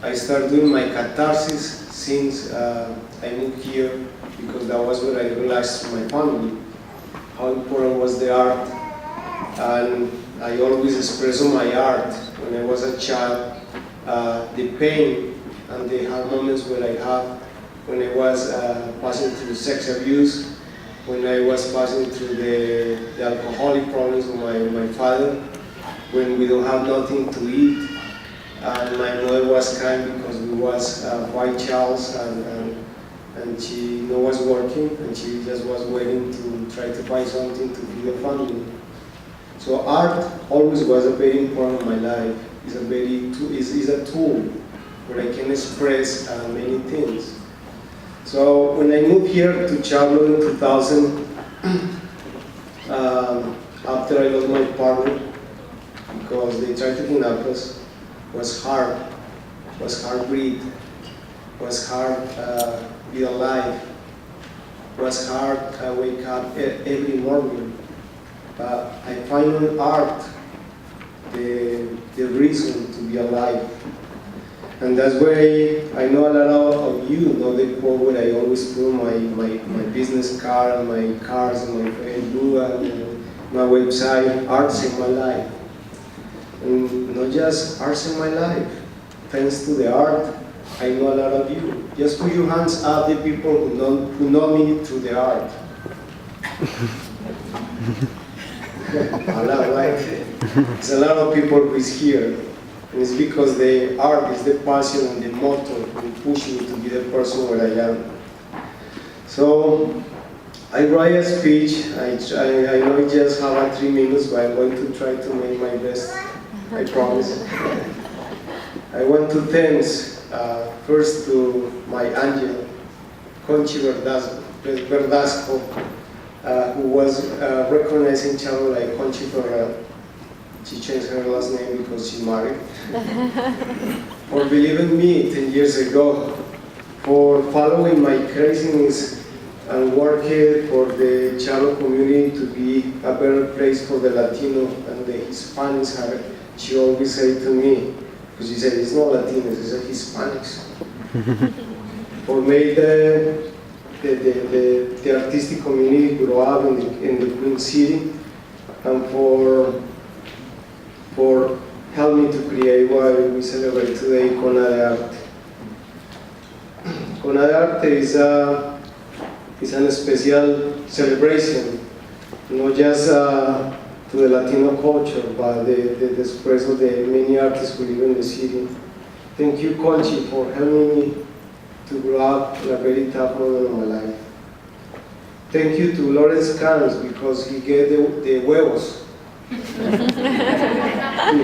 I started doing my catharsis since I moved here, because that was when I realized to my family how important was the art. And I always expressed on my art when I was a child the pain and the hard moments where I had when I was passing through sex abuse, when I was passing through the alcoholic problems with my father, when we don't have nothing to eat, and my mother was crying because we was white child, and she was working, and she just was waiting to try to find something to feed the family. So art always was a very important in my life. It's a tool where I can express many things. So when I moved here to Charlotte in 2000, after I lost my partner, because they tried to kidnap us, was hard breathe, was hard be alive, was hard wake up every morning. But I find in art the reason to be alive. And that's why I know a lot of you know the quote where I always put my business card and my cards and my Facebook and my website, arts in my life. And not just arts in my life. Thanks to the art, I know a lot of you. Just put your hands up, the people who know me through the art. A lot, right? There's a lot of people who is here. And it's because the art is the passion and the motor who push me to be the person where I am. So I write a speech. I know I just have 3 minutes, but I'm going to try to make my best. I promise. I want to thank first to my angel, Conchi Verdasco, who was recognized in Chalo like Conchi Ferrer. She changed her last name because she married. For believing me 10 years ago, for following my craziness and working for the Chalo community to be a better place for the Latino and the Hispanics. She always said to me, because she said, it's not Latinos, it's a Hispanics. For me, the artistic community grew up in the Queen City, and for help me to create what we celebrate today, Cona de Arte. Cona de Arte is an special celebration, not just to the Latino culture, but the express of the many artists who live in the city. Thank you, Conchi, for helping me to grow up in a very tough moment of my life. Thank you to Lawrence Carnes, because he gave the huevos. He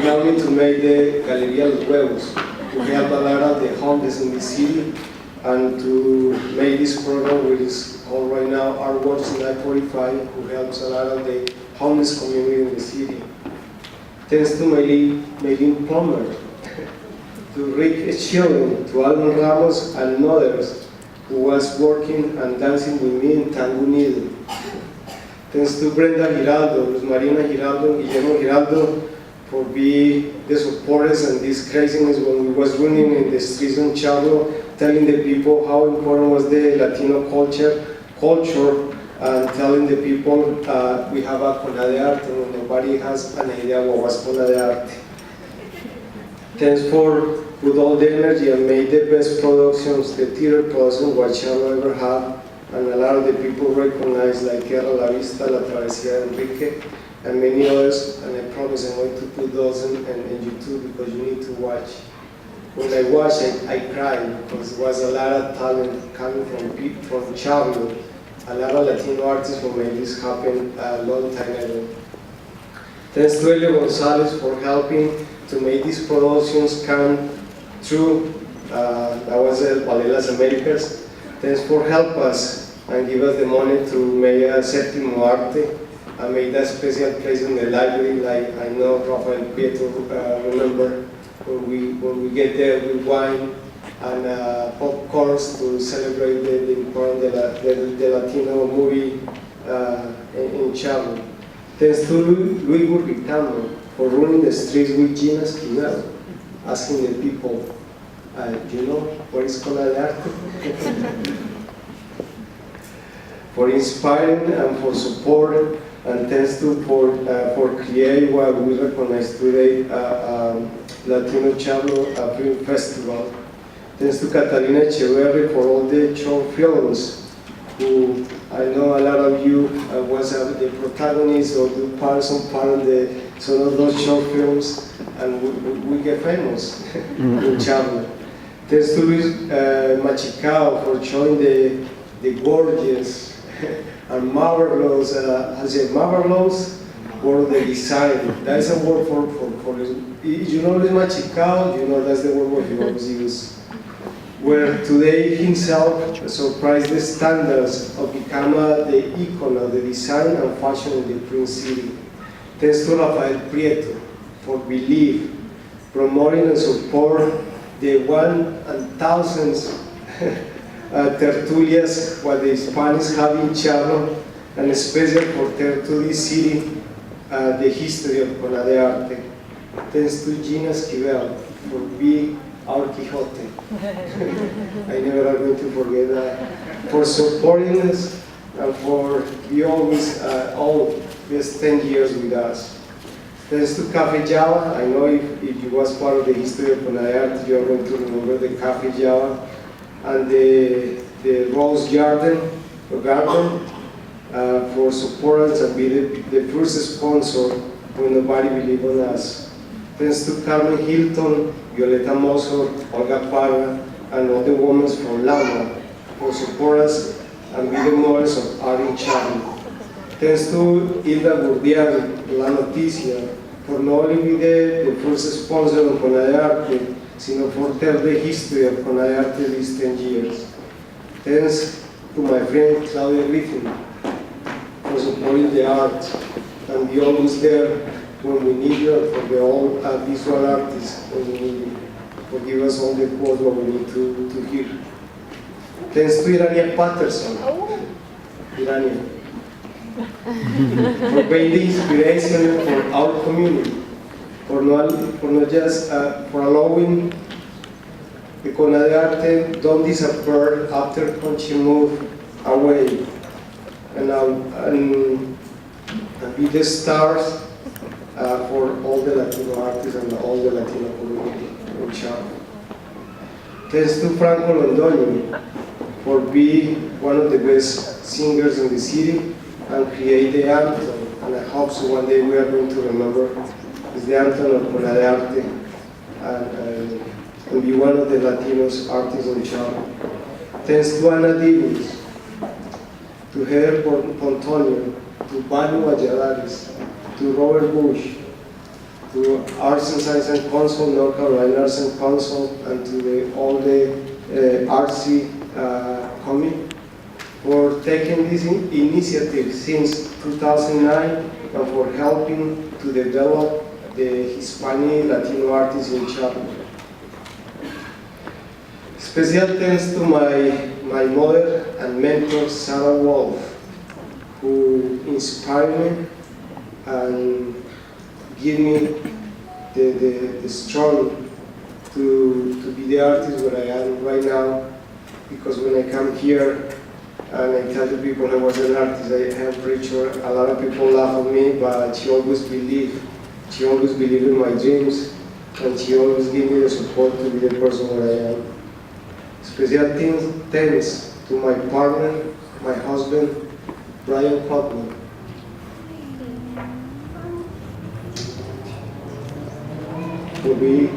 helped me to make the Galeria Los Huevos, to help a lot of the homeless in the city, and to make this program, which is called right now Artworks in I-45, who helps a lot of the homeless community in the city. Thanks to Maylin Plummer, to Rick Schilling, to Alvin Ramos, and others who was working and dancing with me in Tango Unido. Thanks to Brenda Giraldo, Luz Marina Giraldo, Guillermo Giraldo, for being the supporters and this craziness when we was running in the streets in Charlo, telling the people how important was the Latino culture, and telling the people we have a Cona de Arte, and nobody has an idea what was Cona de Arte. Thanks for put all the energy and made the best productions, the theater production what Charlo ever had. And a lot of the people recognize, like Guerra La Vista, La Travesía de Enrique, and many others, and I promise I'm going to put those in YouTube because you need to watch. When I watch it, I cry because there was a lot of talent coming from Charlo, a lot of Latino artists who made this happen a long time ago. Thanks to Elio Gonzalez for helping to make these productions come true. That was Ballet Las Americas. Thanks for help us and give us the money to make a Séptimo Arte and make that special place in the library, like I know Rafael Pietro remember when we get there with wine and popcorns to celebrate the importance the Latino movie in Charlo. Thanks to Luis Burricano for running the streets with Gina Esquivel, asking the people You know what is Escuela de Arte? For inspiring and for support, and thanks to for create what we recognize today, Latino Charlo Film Festival. Thanks to Catalina Echeverri for all the short films, who I know a lot of you was the protagonist or the some part of some of those short films, and we get famous in Charlo. Thanks to Luis Machicao for showing the gorgeous and marvelous, marvelous word, the design. That is a word for you know Luis Machicao, you know that's the word he always uses. Where today himself surprised the standards of becoming the icon of the design and fashion in the Print City. Thanks to Rafael Prieto for belief, promoting and support the 1,000 tertulias what the Hispanics have in Charlo, and especially for Tertulli City, the history of Escuela de Arte. Thanks to Gina Esquivel for being our Quixote. I never are going to forget that. For supporting us and for be always all these 10 years with us. Thanks to Café Java. I know if you was part of the history of Escuela de Arte, you are going to remember the Café Java and the Rose Garden, for support us and be the first sponsor when nobody believed in us. Thanks to Carmen Hilton, Violeta Mosor, Olga Parra, and all the women from Lama for support us and be the models of art in Charlo. Thanks to Hilda Gurdian, La Noticia, for not only be the first sponsor of Escuela de Arte, sino for tell the history of Escuela de Arte these 10 years. Thanks to my friend Claudia Griffin for supporting the art and be always there when we need you, for the all visual artists when we need you, for give us all the quotes what we need to hear. Thanks to Irania Patterson, Irania, for being the inspiration for our community, for not just for allowing the Escuela de Arte don't disappear after Conchi moved away, and be the stars for all the Latino artists and all the Latino community in Charlo. Thanks to Franco Londoño for being one of the best singers in the city and create the anthem, and I hope so one day we are going to remember is the anthem of Escuela de Arte and be one of the Latinos artists in Charlo. Thanks to Ana Divos, to Heather Pontonio, to Banu Valladares, to Robert Bush, to Arts and Science and Council, North Carolina Arts and Council, and to all the RC committee for taking this initiative since 2009 and for helping to develop the Hispanic Latino artists in Charlo. Special thanks to my mother and mentor, Sarah Wolf, who inspired me and give me the strength to be the artist where I am right now. Because when I come here and I tell the people I was an artist, I am pretty sure a lot of people laugh at me, but she always believed in my dreams, and she always gave me the support to be the person where I am. Special thanks to my partner, my husband, Brian Cotman. To be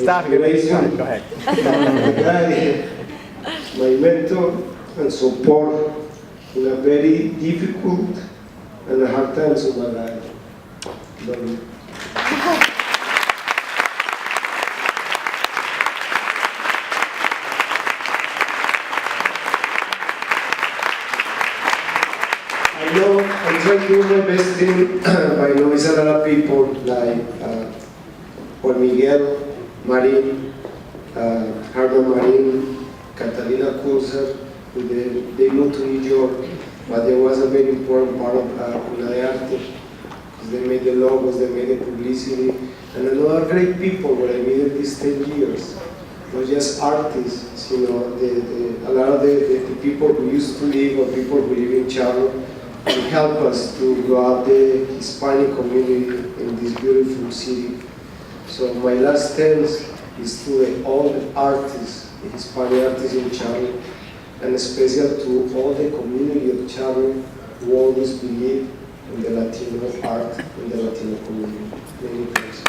Stop, go ahead. My mentor and support in a very difficult and hard times of my life. Love you. I know I'm trying to do my best thing, but I know it's a lot of people like Juan Miguel Marin, Harvard Marin, Catalina Kurzer, who they moved to New York, but there was a very important part of Escuela de Arte. They made the logos, they made the publicity, and another great people when I needed these 10 years. Not just artists, you know, a lot of the people who used to live or people who live in Charo and help us to grow up the Hispanic community in this beautiful city. So my last thanks is to all the artists, the Hispanic artists in Charo, and especially to all the community of Charo who always believe in the Latino art, in the Latino community. Many thanks.